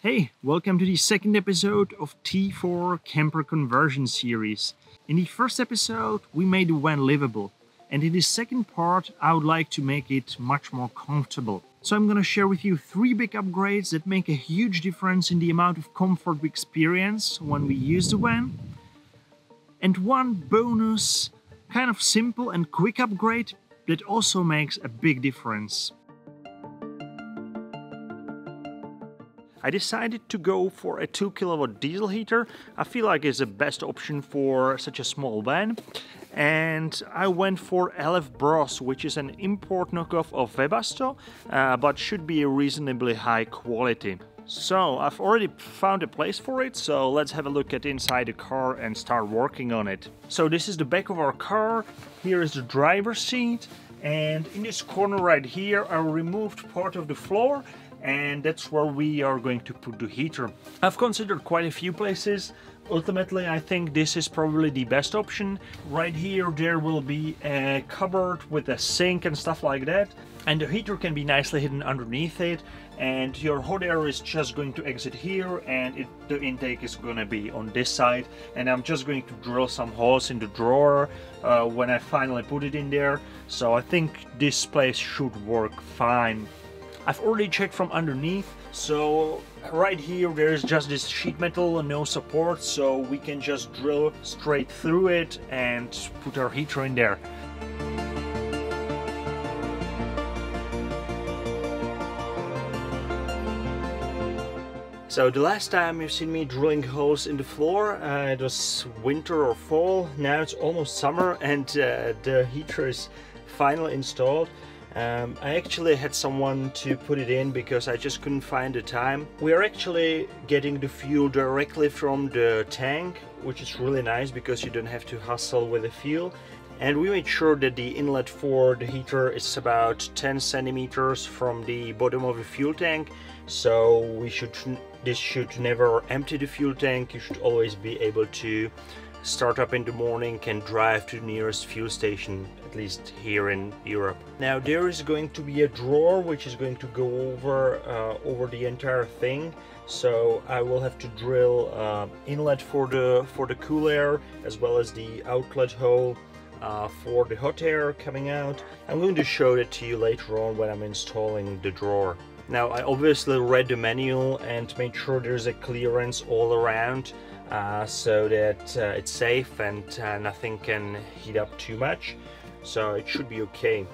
Hey, welcome to the second episode of T4 Camper Conversion Series. In the first episode, we made the van livable, and in the second part, I would like to make it much more comfortable. So I'm gonna share with you 3 big upgrades that make a huge difference in the amount of comfort we experience when we use the van, and 1 bonus, kind of simple and quick upgrade that also makes a big difference. I decided to go for a 2 kilowatt diesel heater. I feel like it's the best option for such a small van. And I went for LF Bros, which is an import knockoff of Webasto, but should be a reasonably high quality. So I've already found a place for it, so let's have a look at inside the car and start working on it. So this is the back of our car. Here is the driver's seat. And in this corner right here, I removed part of the floor, and that's where we are going to put the heater. I've considered quite a few places. Ultimately, I think this is probably the best option. Right here, there will be a cupboard with a sink and stuff like that. And the heater can be nicely hidden underneath it. And your hot air is just going to exit here, and the intake is going to be on this side. And I'm just going to drill some holes in the drawer when I finally put it in there. So I think this place should work fine. I've already checked from underneath, so right here there's just this sheet metal and no support, so we can just drill straight through it and put our heater in there. So the last time you've seen me drilling holes in the floor, it was winter or fall. Now it's almost summer, and the heater is finally installed. I actually had someone to put it in because I just couldn't find the time. We are actually getting the fuel directly from the tank, which is really nice because you don't have to hustle with the fuel. And we made sure that the inlet for the heater is about 10 centimeters from the bottom of the fuel tank. So this should never empty the fuel tank. You should always be able to start up in the morning and drive to the nearest fuel station, at least here in Europe. Now there is going to be a drawer which is going to go over the entire thing, so I will have to drill inlet for the cool air, as well as the outlet hole for the hot air coming out. I'm going to show that to you later on when I'm installing the drawer. Now I obviously read the manual and made sure there's a clearance all around, so that it's safe and nothing can heat up too much, so it should be okay.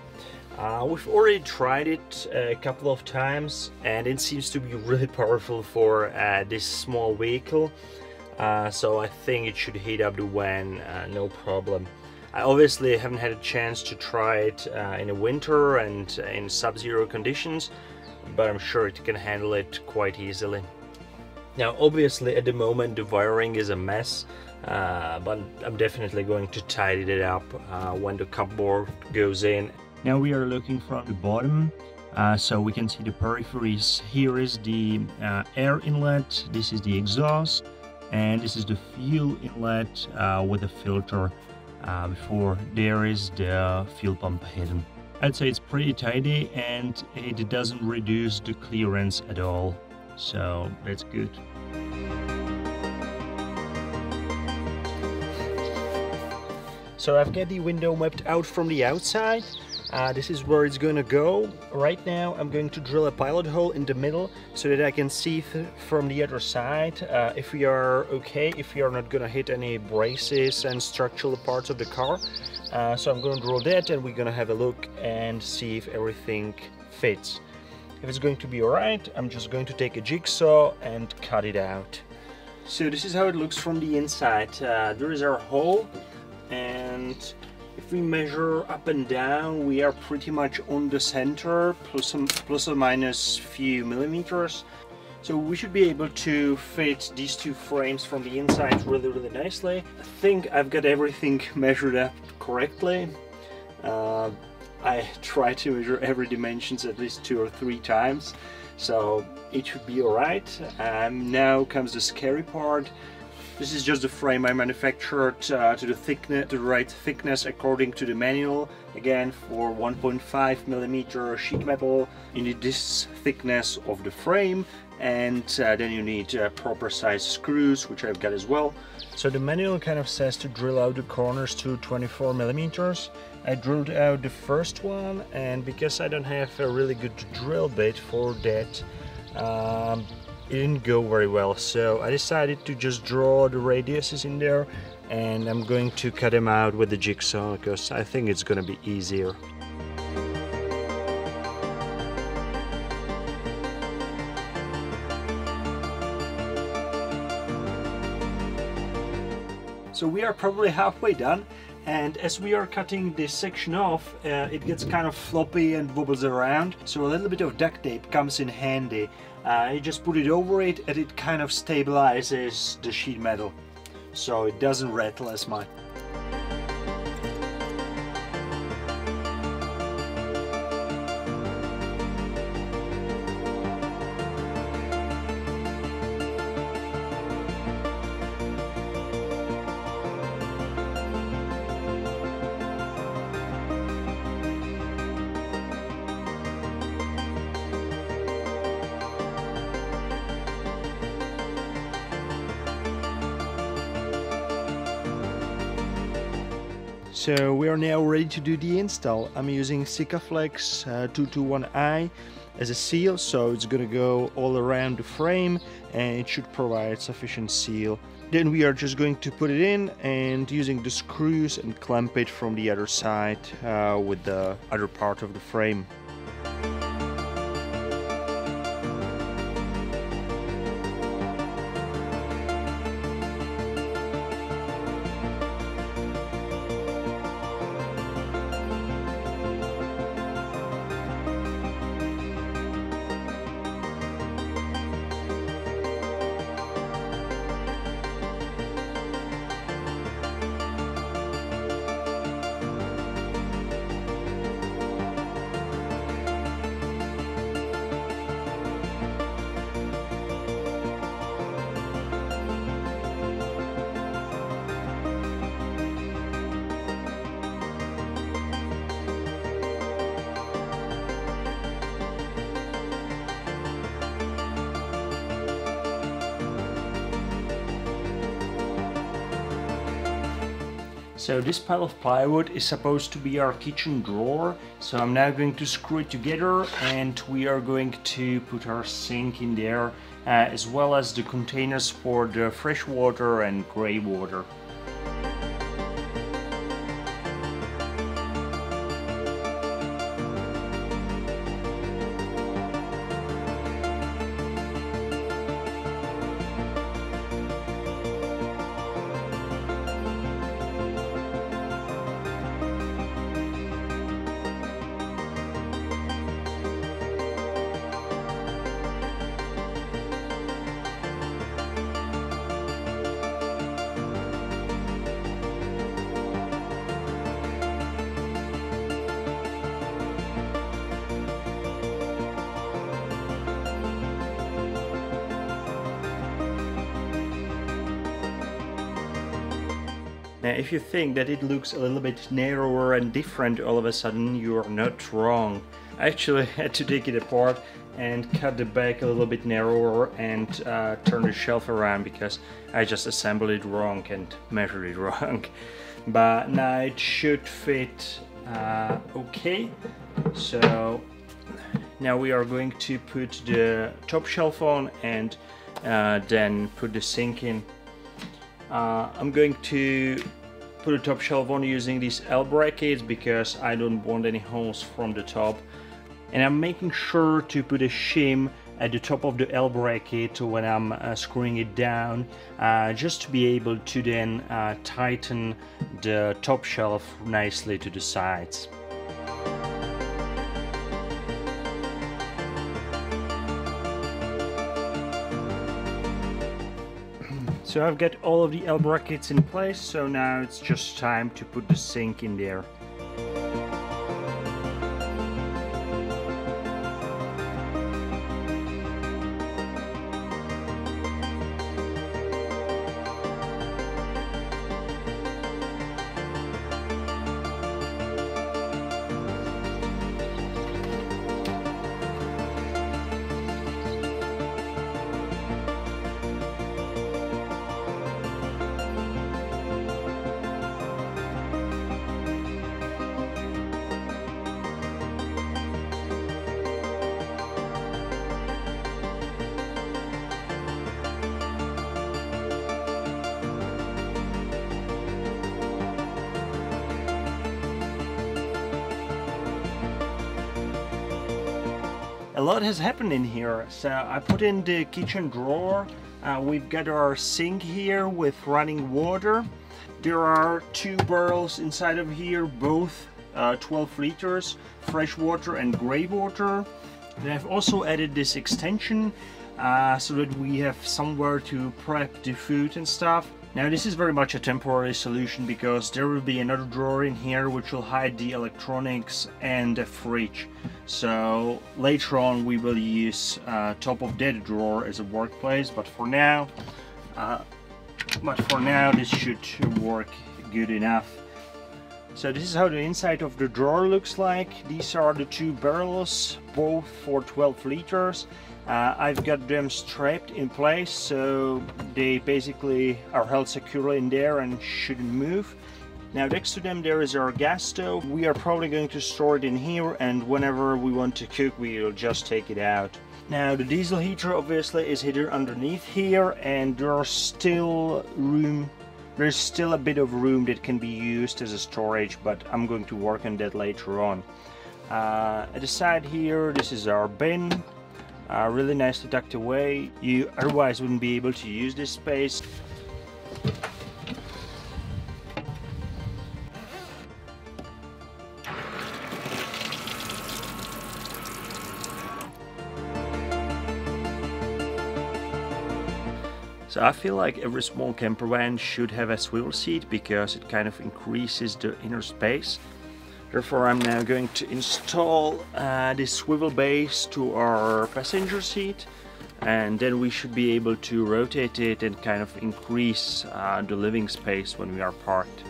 We've already tried it a couple of times, and it seems to be really powerful for this small vehicle, so I think it should heat up the van no problem. I obviously haven't had a chance to try it in the winter and in sub-zero conditions, but I'm sure it can handle it quite easily. Now obviously at the moment the wiring is a mess, but I'm definitely going to tidy it up when the cupboard goes in. Now we are looking from the bottom, so we can see the peripheries. Here is the air inlet, this is the exhaust, and this is the fuel inlet with a filter. Before there is the fuel pump hidden. I'd say it's pretty tidy, and it doesn't reduce the clearance at all, so that's good. So I've got the window mapped out from the outside. This is where it's gonna go. Right now I'm going to drill a pilot hole in the middle so that I can see from the other side if we are okay, if we are not gonna hit any braces and structural parts of the car. So I'm gonna draw that, and we're gonna have a look and see if everything fits. If it's going to be alright, I'm just going to take a jigsaw and cut it out. So this is how it looks from the inside. There is our hole, and if we measure up and down, we are pretty much on the center, plus or minus few millimeters. So we should be able to fit these 2 frames from the inside really nicely. I think I've got everything measured up correctly. I try to measure every dimensions at least 2 or 3 times, so it should be alright. Now comes the scary part. This is just the frame I manufactured to the right thickness according to the manual. Again, for 1.5mm sheet metal you need this thickness of the frame, and then you need proper size screws, which I've got as well. So the manual kind of says to drill out the corners to 24mm. I drilled out the first one, and because I don't have a really good drill bit for that, it didn't go very well, so I decided to just draw the radiuses in there, and I'm going to cut them out with the jigsaw because I think it's gonna be easier. So we are probably halfway done, and as we are cutting this section off, it gets kind of floppy and wobbles around, so a little bit of duct tape comes in handy. You just put it over it and it kind of stabilizes the sheet metal so it doesn't rattle as much. So we are now ready to do the install. I'm using Sikaflex 221i as a seal, so it's gonna go all around the frame and it should provide sufficient seal. Then we are just going to put it in and using the screws and clamp it from the other side with the other part of the frame. So this pile of plywood is supposed to be our kitchen drawer, so I'm now going to screw it together and we are going to put our sink in there, as well as the containers for the fresh water and grey water. Now, if you think that it looks a little bit narrower and different all of a sudden, you are not wrong. I actually had to take it apart and cut the back a little bit narrower and turn the shelf around because I just assembled it wrong and measured it wrong. But now it should fit okay. So now we are going to put the top shelf on and then put the sink in. I'm going to put a top shelf on using these L brackets because I don't want any holes from the top, and I'm making sure to put a shim at the top of the L bracket when I'm screwing it down, just to be able to then tighten the top shelf nicely to the sides. So I've got all of the L brackets in place, so now it's just time to put the sink in there. a lot has happened in here. So I put in the kitchen drawer. We've got our sink here with running water. There are 2 barrels inside of here, both 12 liters, fresh water and gray water. Then I've also added this extension so that we have somewhere to prep the food and stuff. Now this is very much a temporary solution because there will be another drawer in here which will hide the electronics and the fridge. So later on we will use top of that drawer as a workplace, but for now this should work good enough. So this is how the inside of the drawer looks like. These are the 2 barrels, both for 12 liters. I've got them strapped in place so they basically are held securely in there and shouldn't move. Now next to them there is our gas stove. We are probably going to store it in here, and whenever we want to cook we'll just take it out. Now the diesel heater obviously is hidden underneath here, and there's still a bit of room that can be used as a storage, but I'm going to work on that later on. At the side here, this is our bin. Really nicely tucked away. You otherwise wouldn't be able to use this space. So I feel like every small camper van should have a swivel seat because it kind of increases the inner space. Therefore I'm now going to install this swivel base to our passenger seat, and then we should be able to rotate it and kind of increase the living space when we are parked.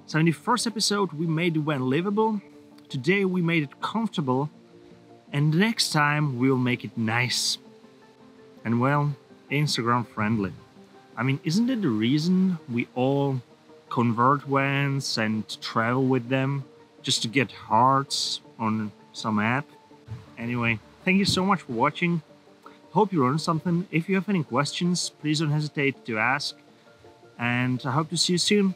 So in the first episode we made the van livable, today we made it comfortable, and the next time we'll make it nice. And well, Instagram friendly. I mean, isn't it the reason we all convert vans and travel with them? Just to get hearts on some app? Anyway, thank you so much for watching. Hope you learned something. If you have any questions, please don't hesitate to ask. And I hope to see you soon.